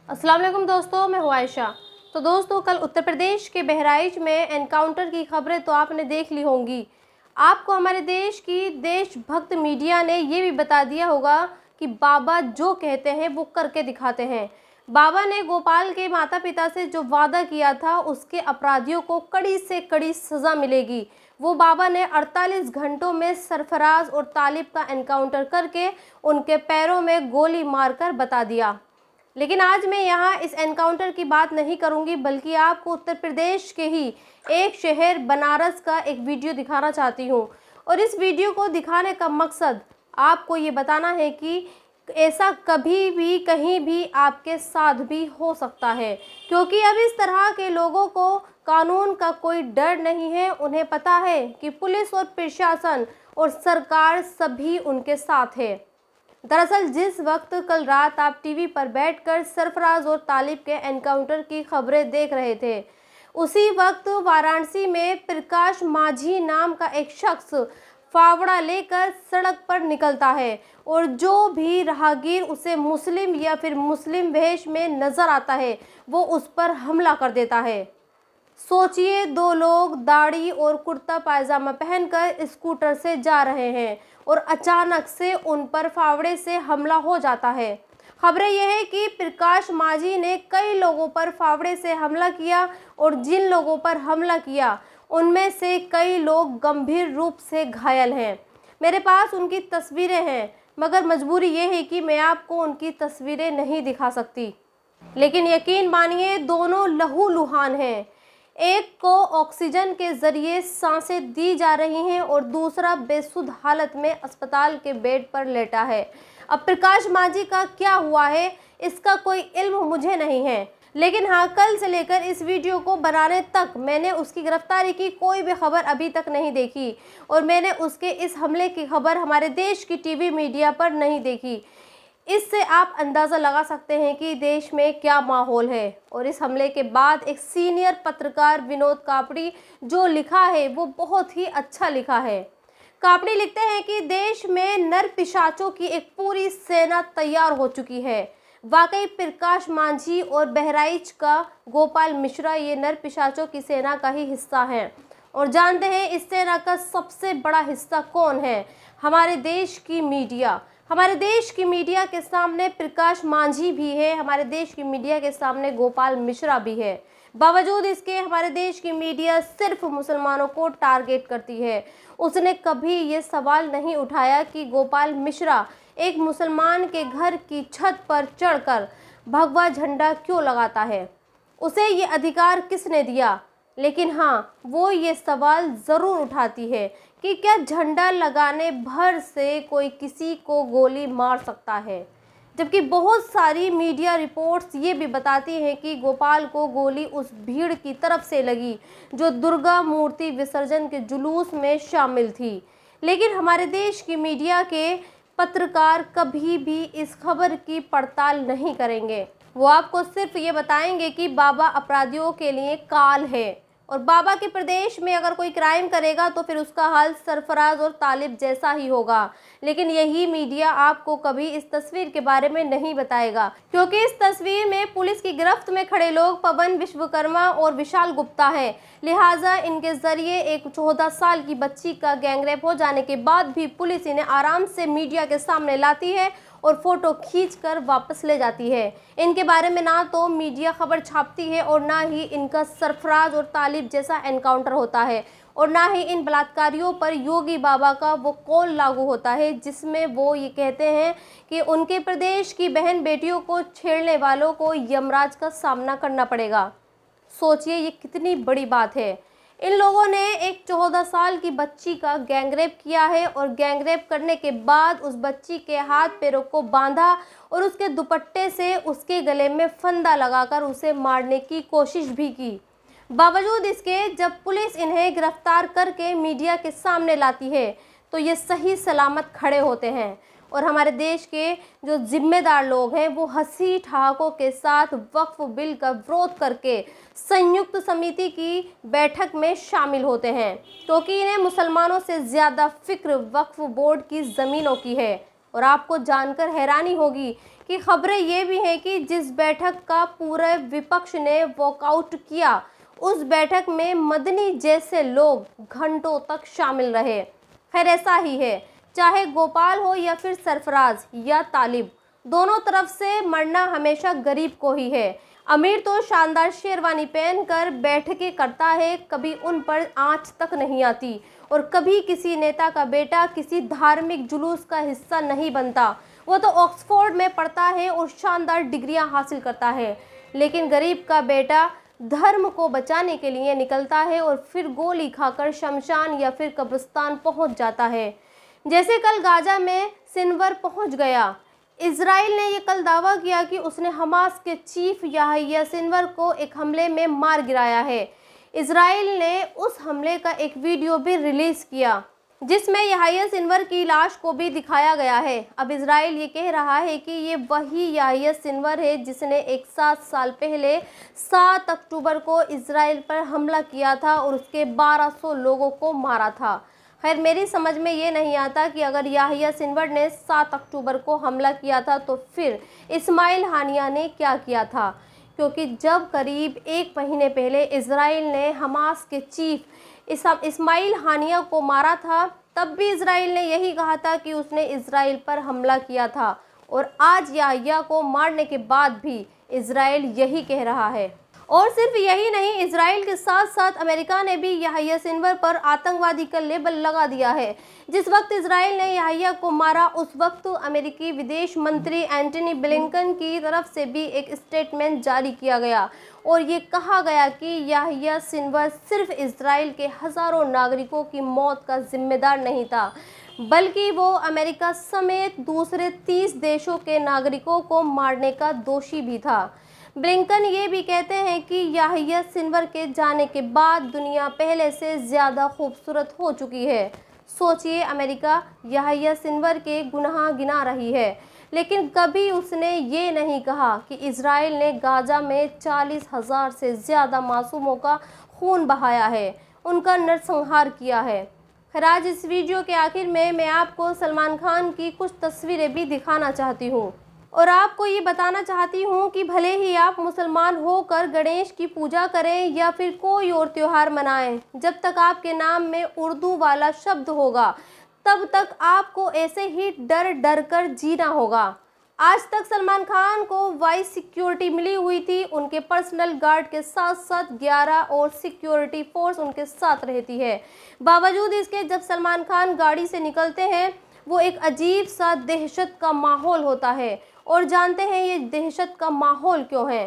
अस्सलाम वालेकुम दोस्तों, मैं हूँ आयशा। तो दोस्तों, कल उत्तर प्रदेश के बहराइच में एनकाउंटर की खबरें तो आपने देख ली होंगी। आपको हमारे देश की देशभक्त मीडिया ने ये भी बता दिया होगा कि बाबा जो कहते हैं वो करके दिखाते हैं। बाबा ने गोपाल के माता पिता से जो वादा किया था उसके अपराधियों को कड़ी से कड़ी सज़ा मिलेगी। वो बाबा ने 48 घंटों में सरफराज और तालिब का एनकाउंटर करके उनके पैरों में गोली मारकर बता दिया। लेकिन आज मैं यहाँ इस एनकाउंटर की बात नहीं करूँगी, बल्कि आपको उत्तर प्रदेश के ही एक शहर बनारस का एक वीडियो दिखाना चाहती हूँ। और इस वीडियो को दिखाने का मकसद आपको ये बताना है कि ऐसा कभी भी कहीं भी आपके साथ भी हो सकता है, क्योंकि अब इस तरह के लोगों को कानून का कोई डर नहीं है। उन्हें पता है कि पुलिस और प्रशासन और सरकार सभी उनके साथ है। दरअसल जिस वक्त कल रात आप टीवी पर बैठकर सरफराज और तालिब के एनकाउंटर की खबरें देख रहे थे, उसी वक्त वाराणसी में प्रकाश माझी नाम का एक शख्स फावड़ा लेकर सड़क पर निकलता है और जो भी राहगीर उसे मुस्लिम या फिर मुस्लिम वेश में नज़र आता है वो उस पर हमला कर देता है। सोचिए, दो लोग दाढ़ी और कुर्ता पायजामा पहनकर स्कूटर से जा रहे हैं और अचानक से उन पर फावड़े से हमला हो जाता है। खबरें यह है कि प्रकाश माझी ने कई लोगों पर फावड़े से हमला किया और जिन लोगों पर हमला किया उनमें से कई लोग गंभीर रूप से घायल हैं। मेरे पास उनकी तस्वीरें हैं, मगर मजबूरी ये है कि मैं आपको उनकी तस्वीरें नहीं दिखा सकती। लेकिन यकीन मानिए, दोनों लहूलुहान हैं। एक को ऑक्सीजन के जरिए सांसें दी जा रही हैं और दूसरा बेसुध हालत में अस्पताल के बेड पर लेटा है। अब प्रकाश माझी का क्या हुआ है इसका कोई इल्म मुझे नहीं है, लेकिन हाँ, कल से लेकर इस वीडियो को बनाने तक मैंने उसकी गिरफ्तारी की कोई भी खबर अभी तक नहीं देखी और मैंने उसके इस हमले की खबर हमारे देश की टीवी मीडिया पर नहीं देखी। इससे आप अंदाज़ा लगा सकते हैं कि देश में क्या माहौल है। और इस हमले के बाद एक सीनियर पत्रकार विनोद कापड़ी जो लिखा है वो बहुत ही अच्छा लिखा है। कापड़ी लिखते हैं कि देश में नर पिशाचों की एक पूरी सेना तैयार हो चुकी है। वाकई प्रकाश माझी और बहराइच का गोपाल मिश्रा ये नर पिशाचों की सेना का ही हिस्सा हैं। और जानते हैं इस सेना का सबसे बड़ा हिस्सा कौन है? हमारे देश की मीडिया। हमारे देश की मीडिया के सामने प्रकाश माझी भी है, हमारे देश की मीडिया के सामने गोपाल मिश्रा भी है। बावजूद इसके हमारे देश की मीडिया सिर्फ मुसलमानों को टारगेट करती है। उसने कभी ये सवाल नहीं उठाया कि गोपाल मिश्रा एक मुसलमान के घर की छत पर चढ़कर भगवा झंडा क्यों लगाता है, उसे ये अधिकार किसने दिया। लेकिन हाँ, वो ये सवाल ज़रूर उठाती है कि क्या झंडा लगाने भर से कोई किसी को गोली मार सकता है, जबकि बहुत सारी मीडिया रिपोर्ट्स ये भी बताती हैं कि गोपाल को गोली उस भीड़ की तरफ से लगी जो दुर्गा मूर्ति विसर्जन के जुलूस में शामिल थी। लेकिन हमारे देश की मीडिया के पत्रकार कभी भी इस खबर की पड़ताल नहीं करेंगे। वो आपको सिर्फ ये बताएंगे कि बाबा अपराधियों के लिए काल है और बाबा के प्रदेश में अगर कोई क्राइम करेगा तो फिर उसका हाल सरफराज और तालिब जैसा ही होगा। लेकिन यही मीडिया आपको कभी इस तस्वीर के बारे में नहीं बताएगा, क्योंकि इस तस्वीर में पुलिस की गिरफ्त में खड़े लोग पवन विश्वकर्मा और विशाल गुप्ता है। लिहाजा इनके जरिए एक 14 साल की बच्ची का गैंगरेप हो जाने के बाद भी पुलिस इन्हें आराम से मीडिया के सामने लाती है और फोटो खींचकर वापस ले जाती है। इनके बारे में ना तो मीडिया खबर छापती है और ना ही इनका सरफराज और तालिब जैसा एनकाउंटर होता है और ना ही इन बलात्कारियों पर योगी बाबा का वो कौल लागू होता है जिसमें वो ये कहते हैं कि उनके प्रदेश की बहन बेटियों को छेड़ने वालों को यमराज का सामना करना पड़ेगा। सोचिए, ये कितनी बड़ी बात है। इन लोगों ने एक 14 साल की बच्ची का गैंगरेप किया है और गैंगरेप करने के बाद उस बच्ची के हाथ पैरों को बांधा और उसके दुपट्टे से उसके गले में फंदा लगाकर उसे मारने की कोशिश भी की। बावजूद इसके जब पुलिस इन्हें गिरफ्तार करके मीडिया के सामने लाती है तो ये सही सलामत खड़े होते हैं और हमारे देश के जो जिम्मेदार लोग हैं वो हंसी ठहाकों के साथ वक्फ बिल का विरोध करके संयुक्त समिति की बैठक में शामिल होते हैं, क्योंकि इन्हें मुसलमानों से ज़्यादा फिक्र वक्फ बोर्ड की ज़मीनों की है। और आपको जानकर हैरानी होगी कि खबरें ये भी हैं कि जिस बैठक का पूरे विपक्ष ने वॉकआउट किया, उस बैठक में मदनी जैसे लोग घंटों तक शामिल रहे। खैर ऐसा ही है, चाहे गोपाल हो या फिर सरफराज या तालिब, दोनों तरफ से मरना हमेशा गरीब को ही है। अमीर तो शानदार शेरवानी पहनकर बैठकें करता है, कभी उन पर आंच तक नहीं आती, और कभी किसी नेता का बेटा किसी धार्मिक जुलूस का हिस्सा नहीं बनता। वो तो ऑक्सफोर्ड में पढ़ता है और शानदार डिग्रियां हासिल करता है, लेकिन गरीब का बेटा धर्म को बचाने के लिए निकलता है और फिर गोली खाकर शमशान या फिर कब्रिस्तान पहुंच जाता है। जैसे कल गाजा में सिनवर पहुंच गया। इजराइल ने ये कल दावा किया कि उसने हमास के चीफ याहिया सिनवर को एक हमले में मार गिराया है। इजराइल ने उस हमले का एक वीडियो भी रिलीज किया, जिसमें याहिया सिनवर की लाश को भी दिखाया गया है। अब इजराइल ये कह रहा है कि ये वही याहिया सिनवर है जिसने 7 साल पहले 7 अक्टूबर को इजराइल पर हमला किया था और उसके 1200 लोगों को मारा था। खैर मेरी समझ में ये नहीं आता कि अगर याहिया सिनवर ने 7 अक्टूबर को हमला किया था तो फिर इस्माइल हानिया ने क्या किया था, क्योंकि जब करीब 1 महीने पहले इजराइल ने हमास के चीफ इस्माइल हानिया को मारा था, तब भी इजराइल ने यही कहा था कि उसने इजराइल पर हमला किया था, और आज याहिया को मारने के बाद भी इजराइल यही कह रहा है। और सिर्फ यही नहीं, इजराइल के साथ साथ अमेरिका ने भी याहिया सिनवर पर आतंकवादी का लेबल लगा दिया है। जिस वक्त इजराइल ने याहिया को मारा, उस वक्त अमेरिकी विदेश मंत्री एंटनी ब्लिंकन की तरफ से भी एक स्टेटमेंट जारी किया गया और ये कहा गया कि याहिया सिनवर सिर्फ इजराइल के हज़ारों नागरिकों की मौत का जिम्मेदार नहीं था, बल्कि वो अमेरिका समेत दूसरे 30 देशों के नागरिकों को मारने का दोषी भी था। ब्लिंकन ये भी कहते हैं कि याहिया सिनवर के जाने के बाद दुनिया पहले से ज़्यादा खूबसूरत हो चुकी है। सोचिए, अमेरिका याहिया सिनवर के गुनाह गिना रही है, लेकिन कभी उसने ये नहीं कहा कि इजराइल ने गाजा में 40,000 से ज़्यादा मासूमों का खून बहाया है, उनका नरसंहार किया है। खैर आज इस वीडियो के आखिर में मैं आपको सलमान खान की कुछ तस्वीरें भी दिखाना चाहती हूँ और आपको ये बताना चाहती हूँ कि भले ही आप मुसलमान होकर गणेश की पूजा करें या फिर कोई और त्यौहार मनाएं, जब तक आपके नाम में उर्दू वाला शब्द होगा तब तक आपको ऐसे ही डर डर कर जीना होगा। आज तक सलमान खान को वाइस सिक्योरिटी मिली हुई थी, उनके पर्सनल गार्ड के साथ साथ 11 और सिक्योरिटी फोर्स उनके साथ रहती है। बावजूद इसके जब सलमान खान गाड़ी से निकलते हैं, वो एक अजीब सा दहशत का माहौल होता है। और जानते हैं ये दहशत का माहौल क्यों है?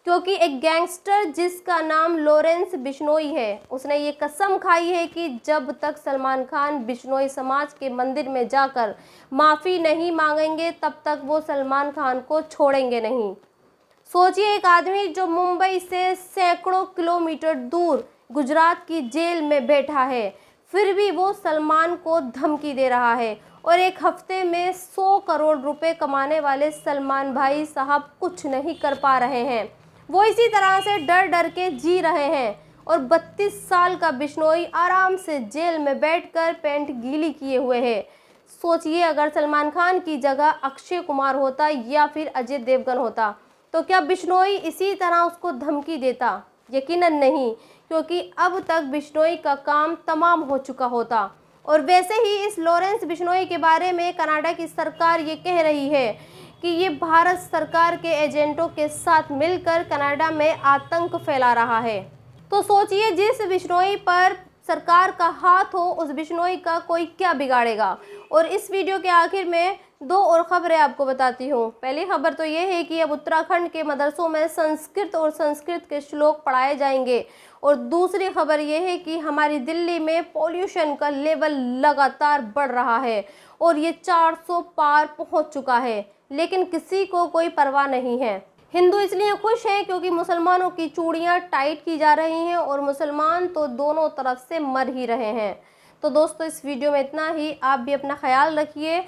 क्योंकि एक गैंगस्टर जिसका नाम लॉरेंस बिश्नोई है, उसने ये कसम खाई है कि जब तक सलमान खान बिश्नोई समाज के मंदिर में जाकर माफ़ी नहीं मांगेंगे तब तक वो सलमान खान को छोड़ेंगे नहीं। सोचिए, एक आदमी जो मुंबई से सैकड़ों किलोमीटर दूर गुजरात की जेल में बैठा है, फिर भी वो सलमान को धमकी दे रहा है, और एक हफ्ते में 100 करोड़ रुपए कमाने वाले सलमान भाई साहब कुछ नहीं कर पा रहे हैं। वो इसी तरह से डर डर के जी रहे हैं, और 32 साल का बिश्नोई आराम से जेल में बैठकर पैंट गीली किए हुए है। सोचिए, अगर सलमान खान की जगह अक्षय कुमार होता या फिर अजय देवगन होता तो क्या बिश्नोई इसी तरह उसको धमकी देता? यकीनन नहीं, क्योंकि अब तक बिश्नोई का काम तमाम हो चुका होता। और वैसे ही इस लॉरेंस बिश्नोई के बारे में कनाडा की सरकार ये कह रही है कि ये भारत सरकार के एजेंटों के साथ मिलकर कनाडा में आतंक फैला रहा है। तो सोचिए, जिस बिश्नोई पर सरकार का हाथ हो, उस बिश्नोई का कोई क्या बिगाड़ेगा। और इस वीडियो के आखिर में 2 और ख़बरें आपको बताती हूँ। पहली खबर तो ये है कि अब उत्तराखंड के मदरसों में संस्कृत और संस्कृत के श्लोक पढ़ाए जाएंगे, और दूसरी खबर ये है कि हमारी दिल्ली में पॉल्यूशन का लेवल लगातार बढ़ रहा है और ये 400 पार पहुंच चुका है, लेकिन किसी को कोई परवाह नहीं है। हिंदू इसलिए खुश हैं क्योंकि मुसलमानों की चूड़ियां टाइट की जा रही हैं और मुसलमान तो दोनों तरफ से मर ही रहे हैं। तो दोस्तों, इस वीडियो में इतना ही। आप भी अपना ख्याल रखिए